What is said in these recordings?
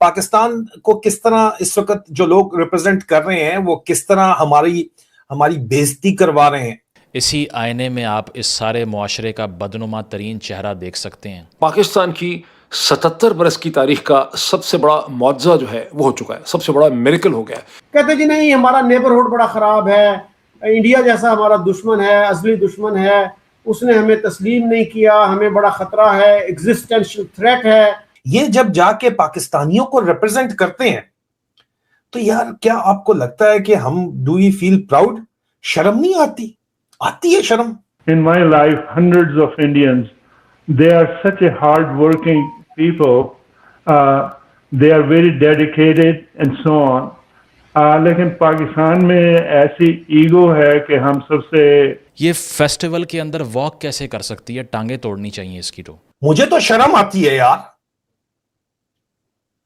पाकिस्तान को किस तरह इस वक्त जो लोग रिप्रेजेंट कर रहे हैं वो किस तरह हमारी हमारी बेइज्जती करवा रहे हैं। इसी आईने में आप इस सारे मुआशरे का बदनुमा तरीन चेहरा देख सकते हैं। पाकिस्तान की 77 बरस की तारीख का सबसे बड़ा मुआवजा जो है वो हो चुका है, सबसे बड़ा मिरेकल हो गया है। कहते जी नहीं, हमारा नेबरहुड बड़ा खराब है, इंडिया जैसा हमारा दुश्मन है, असली दुश्मन है, उसने हमें तस्लीम नहीं किया, हमें बड़ा खतरा है, एग्जिस्टेंशियल थ्रेट है। ये जब जाके पाकिस्तानियों को रिप्रेजेंट करते हैं तो यार क्या आपको लगता है कि हम डू वी फील प्राउड? शर्म नहीं आती? आती है शर्म। In my life, hundreds of Indians, they are such a hard-working people. They are very dedicated and so on. लेकिन पाकिस्तान में ऐसी ईगो है कि हम सबसे। ये फेस्टिवल के अंदर वॉक कैसे कर सकती है? टांगे तोड़नी चाहिए इसकी। तो मुझे तो शर्म आती है यार,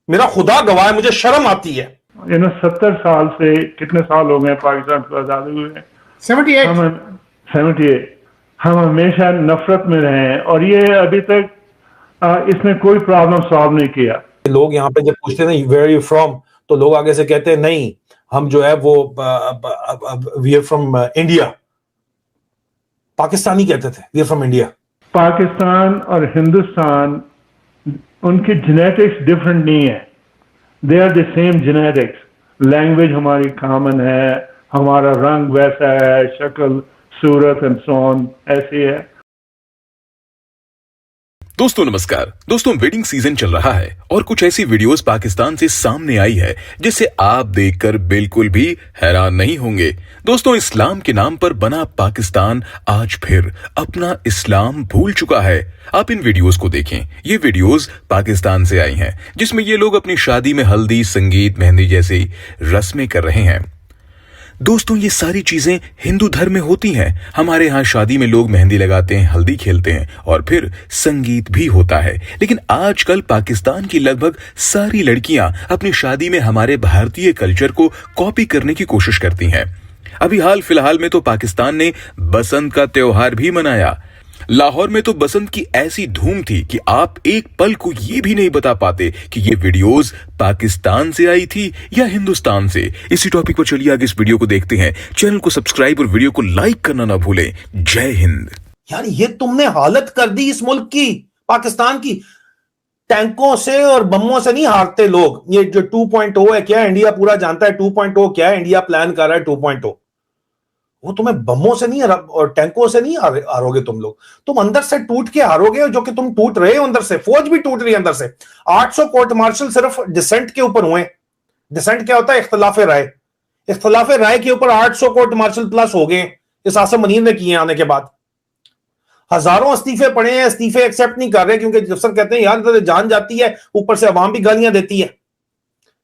मेरा खुदा गवाह है, मुझे शर्म आती है। 70 साल से कितने साल हो गए पाकिस्तान को आजाद हुए? 78। हम हमेशा नफरत में रहे हैं और ये अभी तक इसने कोई प्रॉब्लम सॉल्व नहीं किया। लोग यहाँ पे जब पूछते हैं वेयर यू फ्रॉम, तो लोग आगे से कहते हैं नहीं हम जो है वो we are from India. Pakistani कहते थे we are from India. Pakistan और हिंदुस्तान, उनकी जेनेटिक्स डिफरेंट नहीं है, they are the same genetics. Language हमारी कॉमन है, हमारा रंग वैसा है, शक्ल सूरत एंड सो ऑन ऐसी है। दोस्तों नमस्कार। दोस्तों वेडिंग सीजन चल रहा है और कुछ ऐसी वीडियोस पाकिस्तान से सामने आई है जिसे आप देखकर बिल्कुल भी हैरान नहीं होंगे। दोस्तों इस्लाम के नाम पर बना पाकिस्तान आज फिर अपना इस्लाम भूल चुका है। आप इन वीडियोस को देखें। ये वीडियोस पाकिस्तान से आई हैं जिसमें ये लोग अपनी शादी में हल्दी, संगीत, मेहंदी जैसी रस्में कर रहे हैं। दोस्तों ये सारी चीजें हिंदू धर्म में होती हैं। हमारे यहाँ शादी में लोग मेहंदी लगाते हैं, हल्दी खेलते हैं और फिर संगीत भी होता है। लेकिन आजकल पाकिस्तान की लगभग सारी लड़कियां अपनी शादी में हमारे भारतीय कल्चर को कॉपी करने की कोशिश करती हैं। अभी हाल फिलहाल में तो पाकिस्तान ने बसंत का त्योहार भी मनाया। लाहौर में तो बसंत की ऐसी धूम थी कि आप एक पल को ये भी नहीं बता पाते कि ये वीडियोस पाकिस्तान से आई थी या हिंदुस्तान से। इसी टॉपिक पर चलिए आगे इस वीडियो को देखते हैं। चैनल को सब्सक्राइब और वीडियो को लाइक करना ना भूलें। जय हिंद। यार ये तुमने हालत कर दी इस मुल्क की, पाकिस्तान की। टैंकों से और बमों से नहीं हारते लोग। ये जो 2.0 है क्या, इंडिया पूरा जानता है 2.0 क्या है, इंडिया प्लान कर रहा है 2.0। वो तुम्हें बमों से नहीं और टैंकों से नहीं हारोगे तुम लोग। तुम अंदर से टूट के हारोगे, जो कि तुम टूट रहे हो अंदर से। फौज भी टूट रही है अंदर से। 800 कोर्ट मार्शल सिर्फ डिसेंट के ऊपर हुए। डिसेंट क्या होता है? इख्तिलाफ राय। इख्तिलाफ राय के ऊपर 800 कोर्ट मार्शल प्लस हो गए इस आसिम मुनीर ने किए आने के बाद। हजारों इस्तीफे पड़े हैं, इस्तीफे एक्सेप्ट नहीं कर रहे क्योंकि अफसर कहते हैं यार इधर जान जाती है, ऊपर से अवाम भी गालियां देती है।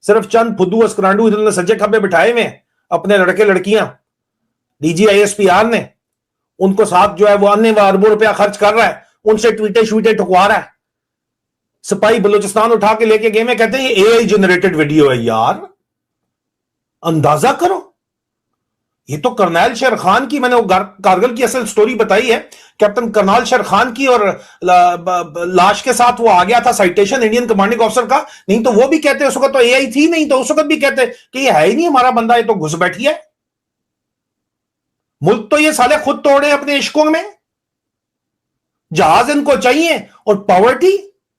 सिर्फ चंद फुद्दू अस्करांडू इधर सज्जे खब्बे बिठाए हुए अपने लड़के लड़कियां। DGISPR ने उनको साथ जो है वो अन्य अरबों रुपया खर्च कर रहा है, उनसे ट्वीटे श्वीटे ठुकवा रहा है। सिपाही बलूचिस्तान उठा के लेके गए में कहते हैं ये AI जनरेटेड वीडियो है। यार अंदाजा करो, ये तो करनैल शेर खान की, मैंने कारगिल की असल स्टोरी बताई है, कैप्टन करनैल शेर खान की, और लाश के साथ वो आ गया था साइटेशन इंडियन कमांडिंग ऑफिसर का। नहीं तो वो भी कहते उस वक्त तो AI थी नहीं, तो उस वक्त भी कहते कि ये है ही नहीं हमारा बंदा, ये तो घुस बैठी है। मुल्क तो ये साले खुद तोड़े अपने इश्कों में। जहाज इनको चाहिए और पॉवर्टी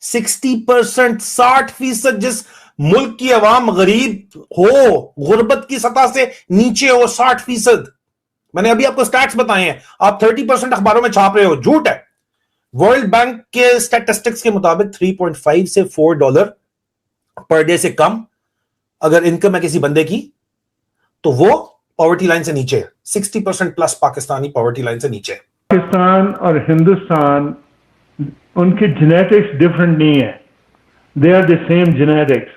60%, 60%। जिस मुल्क की अवाम गरीब हो, गुर्बत की सतह से नीचे हो 60%। मैंने अभी आपको स्टैट्स बताए हैं, आप 30% अखबारों में छाप रहे हो, झूठ है। वर्ल्ड बैंक के स्टैटिस्टिक्स के मुताबिक 3.5 से $4 पर डे से कम अगर इनकम है किसी बंदे की तो वो पॉवर्टी लाइन से नीचे है। 60% प्लस पाकिस्तानी पॉवर्टी लाइन से नीचे है। पाकिस्तान और हिंदुस्तान, उनकी जेनेटिक्स डिफरेंट नहीं है, they are the same genetics.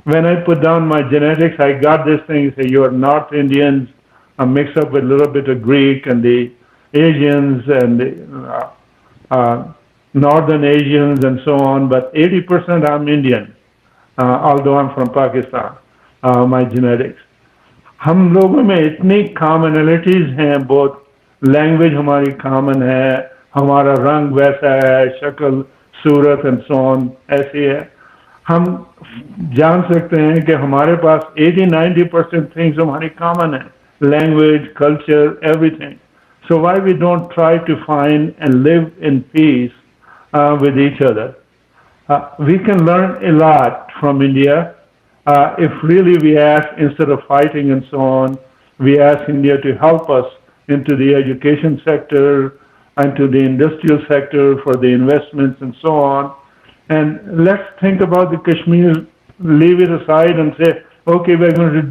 When I put down my genetics, I got this thing, say you are North Indians, I'm mixed up with a little bit of Greek and the Asians and the Northern Asians and so on, but 80% I'm Indian, although I'm from Pakistan, my genetics. हम लोगों में इतनी कॉमनलिटीज हैं, बहुत language हमारी common है, हमारा रंग वैसा है, शक्ल सूरत एंड सो ऑन ऐसी है। हम जान सकते हैं कि हमारे पास 80-90% थिंग्स हमारी कॉमन है, language, culture, everything. So why we don't try to find and live in peace with each other? We can learn a lot from India if really we ask, instead of fighting and so on, we ask India to help us into the education sector, into the industrial sector for the investments and so on. And let's think about the Kashmir, leave it aside and say, okay, we're going to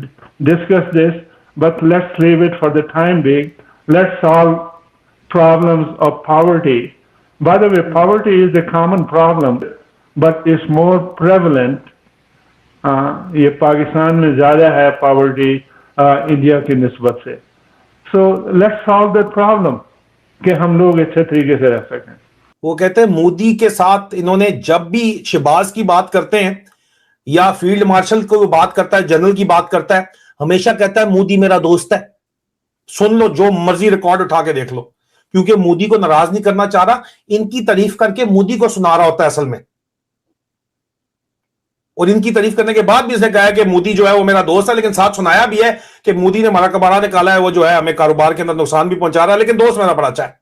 discuss this, but let's leave it for the time being. Let's solve problems of poverty. By the way, poverty is a common problem, but it's more prevalent. ये पाकिस्तान में ज़्यादा है poverty India की निस्बत से. So let's solve that problem कि हम लोग अच्छे तरीके से रह सकें. वो कहते हैं मोदी के साथ इन्होंने जब भी शहबाज की बात करते हैं या फील्ड मार्शल को बात करता है, जनरल की बात करता है, हमेशा कहता है मोदी मेरा दोस्त है. सुन लो, जो मर्जी रिकॉर्ड उठा के देख लो, क्योंकि मोदी को नाराज नहीं करना चाह रहा. इनकी तारीफ करके मोदी को सुना रहा होता है असल में, और इनकी तारीफ करने के बाद भी इसने कहा है कि मोदी जो है वो मेरा दोस्त है, लेकिन साथ सुनाया भी है कि मोदी ने हमारा कबाड़ा निकाला है, वो जो है हमें कारोबार के अंदर नुकसान भी पहुंचा रहा है, लेकिन दोस्त मेरा बड़ा अच्छा है.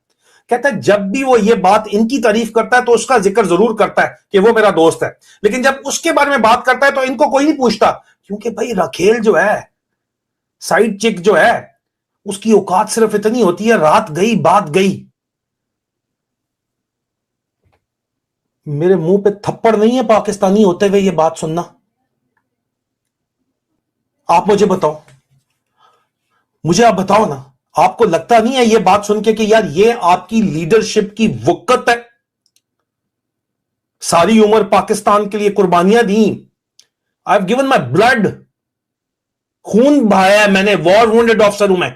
कहता है जब भी वो ये बात इनकी तारीफ करता है तो उसका जिक्र जरूर करता है कि वो मेरा दोस्त है, लेकिन जब उसके बारे में बात करता है तो इनको कोई नहीं पूछता, क्योंकि भाई राखेल जो है, साइड चिक जो है, उसकी औकात सिर्फ इतनी होती है, रात गई बात गई. मेरे मुंह पे थप्पड़ नहीं है पाकिस्तानी होते हुए ये बात सुनना. आप मुझे बताओ, मुझे आप बताओ ना, आपको लगता नहीं है ये बात सुन के कि यार ये आपकी लीडरशिप की वक़्त है? सारी उम्र पाकिस्तान के लिए कुर्बानियां दी. I have given my blood, खून बहाया है मैंने, वॉर वुंडेड ऑफिसर हूं मैं.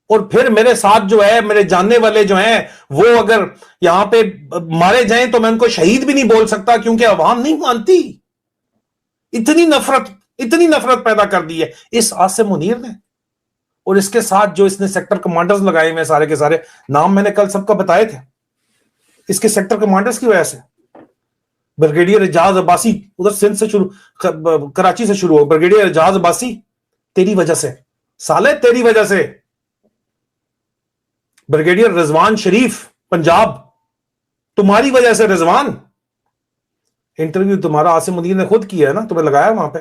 और फिर मेरे साथ जो है, मेरे जानने वाले जो हैं, वो अगर यहां पे मारे जाएं तो मैं उनको शहीद भी नहीं बोल सकता, क्योंकि अवाम नहीं मानती. इतनी नफरत पैदा कर दी है इस आसिम मुनीर ने. और इसके साथ जो इसने सेक्टर कमांडर्स लगाए हुए सारे के सारे, नाम मैंने कल सबका बताए थे, इसके सेक्टर कमांडर्स की वजह से. ब्रिगेडियर एजाज अब्बासी, उधर सिंध से शुरू, कराची से शुरू हो, ब्रिगेडियर एजाज अब्बासी तेरी वजह से, साले तेरी वजह से. ब्रिगेडियर रिजवान शरीफ पंजाब, तुम्हारी वजह से रिजवान. इंटरव्यू तुम्हारा आसिम मुनीर ने खुद किया है ना, तुम्हें लगाया वहां पे.